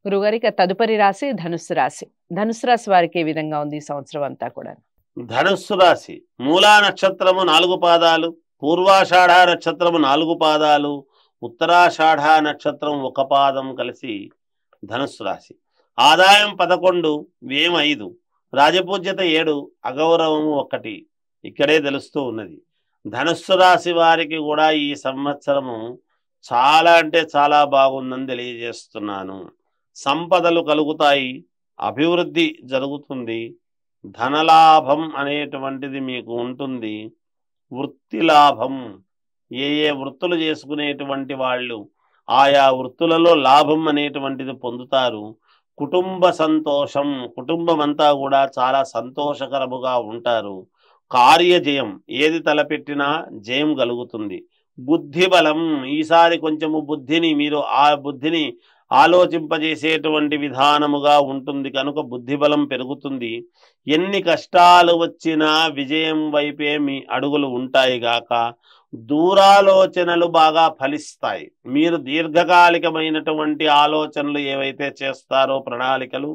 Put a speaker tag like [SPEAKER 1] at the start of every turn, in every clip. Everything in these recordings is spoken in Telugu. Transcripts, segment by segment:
[SPEAKER 1] గురుగారు ఇక తదుపరి రాశి ధనుస్సు రాశి. ధనుస్సు రాశి వారికి ఏ విధంగా ఉంది ఈ సంవత్సరం అంతా కూడా?
[SPEAKER 2] ధనుస్సు రాశి మూలా నక్షత్రము 4 పాదాలు, పూర్వాషాఢ నక్షత్రము 4 పాదాలు, ఉత్తరాషాఢ నక్షత్రం 1 పాదం కలిసి ధనుస్సు రాశి. ఆదాయం 11, వ్యయం 5, రాజపూజ్యత 7, అగౌరవము 1. ఇక్కడే తెలుస్తూ ఉన్నది. ధనుస్సు రాశి వారికి కూడా ఈ సంవత్సరము చాలా అంటే చాలా బాగుందని తెలియజేస్తున్నాను. సంపదలు కలుగుతాయి, అభివృద్ధి జరుగుతుంది, ధనలాభం అనేటువంటిది మీకు ఉంటుంది. వృత్తి లాభం, ఏ వృత్తులు చేసుకునేటువంటి వాళ్ళు ఆయా వృత్తులలో లాభం అనేటువంటిది పొందుతారు. కుటుంబ సంతోషం, కుటుంబం అంతా కూడా చాలా సంతోషకరముగా ఉంటారు. కార్యజయం, ఏది తలపెట్టినా జయం కలుగుతుంది. బుద్ధి బలం, ఈసారి కొంచెము బుద్ధిని మీరు బుద్ధిని ఆలోచింపజేసేటువంటి విధానముగా ఉంటుంది కనుక బుద్ధిబలం పెరుగుతుంది. ఎన్ని కష్టాలు వచ్చినా విజయం వైపే మీ అడుగులు ఉంటాయి గాక. దూరాలోచనలు బాగా ఫలిస్తాయి. మీరు దీర్ఘకాలికమైనటువంటి ఆలోచనలు ఏవైతే చేస్తారో ప్రణాళికలు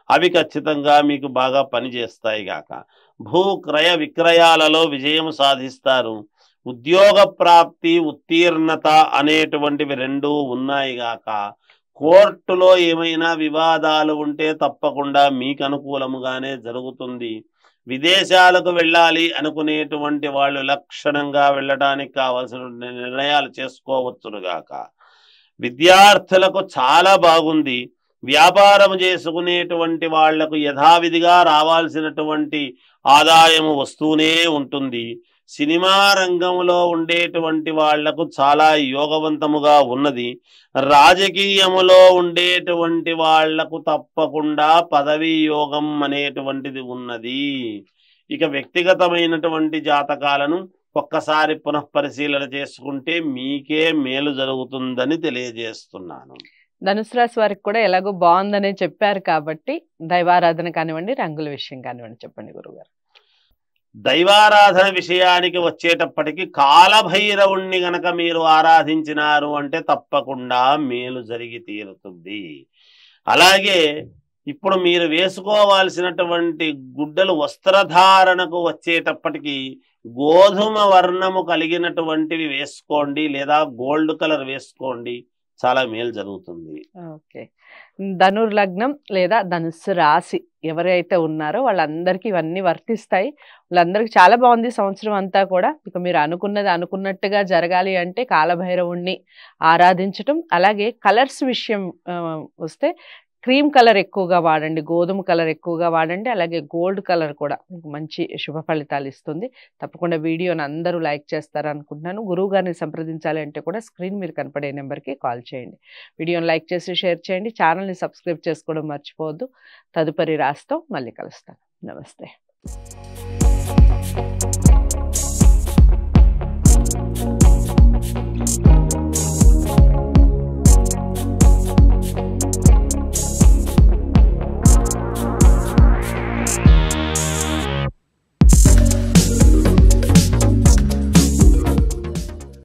[SPEAKER 2] అవి ఖచ్చితంగా మీకు బాగా పనిచేస్తాయి గాక. భూ క్రయ విక్రయాలలో విజయం సాధిస్తారు. ఉద్యోగ ప్రాప్తి, ఉత్తీర్ణత అనేటువంటివి రెండూ ఉన్నాయి గాక. కోర్టులో ఏమైనా వివాదాలు ఉంటే తప్పకుండా మీకు అనుకూలముగానే జరుగుతుంది. విదేశాలకు వెళ్ళాలి అనుకునేటువంటి వాళ్ళు లక్షణంగా వెళ్ళడానికి కావలసిన నిర్ణయాలు చేసుకోవచ్చునుగాక. విద్యార్థులకు చాలా బాగుంది. వ్యాపారం చేసుకునేటువంటి వాళ్లకు యథావిధిగా రావాల్సినటువంటి ఆదాయము వస్తూనే ఉంటుంది. సినిమా రంగంలో ఉండేటువంటి వాళ్లకు చాలా యోగవంతముగా ఉన్నది. రాజకీయములో ఉండేటువంటి వాళ్లకు తప్పకుండా పదవీ యోగం అనేటువంటిది ఉన్నది. ఇక వ్యక్తిగతమైనటువంటి జాతకాలను ఒక్కసారి పునఃపరిశీలన చేసుకుంటే మీకే మేలు జరుగుతుందని తెలియజేస్తున్నాను.
[SPEAKER 1] ధనుసు రాశి వారికి కూడా ఎలాగో బాగుందనే చెప్పారు కాబట్టి దైవారాధన కానివ్వండి, రంగుల విషయం కానివ్వండి చెప్పండి గురుగారు.
[SPEAKER 2] దైవారాధన విషయానికి వచ్చేటప్పటికి కాలభైరవుణ్ణి గనక మీరు ఆరాధించినారు అంటే తప్పకుండా మేలు జరిగి తీరుతుంది. అలాగే ఇప్పుడు మీరు వేసుకోవాల్సినటువంటి గుడ్డలు వస్త్రధారణకు వచ్చేటప్పటికి గోధుమ వర్ణము కలిగినటువంటివి వేసుకోండి, లేదా గోల్డ్ కలర్ వేసుకోండి, చాలా మేలు జరుగుతుంది.
[SPEAKER 1] ఓకే. ధనుర్లగ్నం లేదా ధనుస్సు రాశి ఎవరైతే ఉన్నారో వాళ్ళందరికీ ఇవన్నీ వర్తిస్తాయి. వాళ్ళందరికీ చాలా బాగుంది సంవత్సరం అంతా కూడా. ఇక మీరు అనుకున్నది అనుకున్నట్టుగా జరగాలి అంటే కాలభైరవుణ్ణి ఆరాధించటం. అలాగే కలర్స్ విషయం వస్తే క్రీమ్ కలర్ ఎక్కువగా వాడండి, గోధుమ కలర్ ఎక్కువగా వాడండి, అలాగే గోల్డ్ కలర్ కూడా మీకు మంచి శుభ ఫలితాలు ఇస్తుంది. తప్పకుండా వీడియోని అందరూ లైక్ చేస్తారు అనుకుంటున్నాను. గురువు గారిని సంప్రదించాలి అంటే కూడా స్క్రీన్ మీరు కనపడే నెంబర్కి కాల్ చేయండి. వీడియోని లైక్ చేసి షేర్ చేయండి. ఛానల్ని సబ్స్క్రైబ్ చేసుకోవడం మర్చిపోవద్దు. తదుపరి రాశితో మళ్ళీ కలుస్తాను. నమస్తే.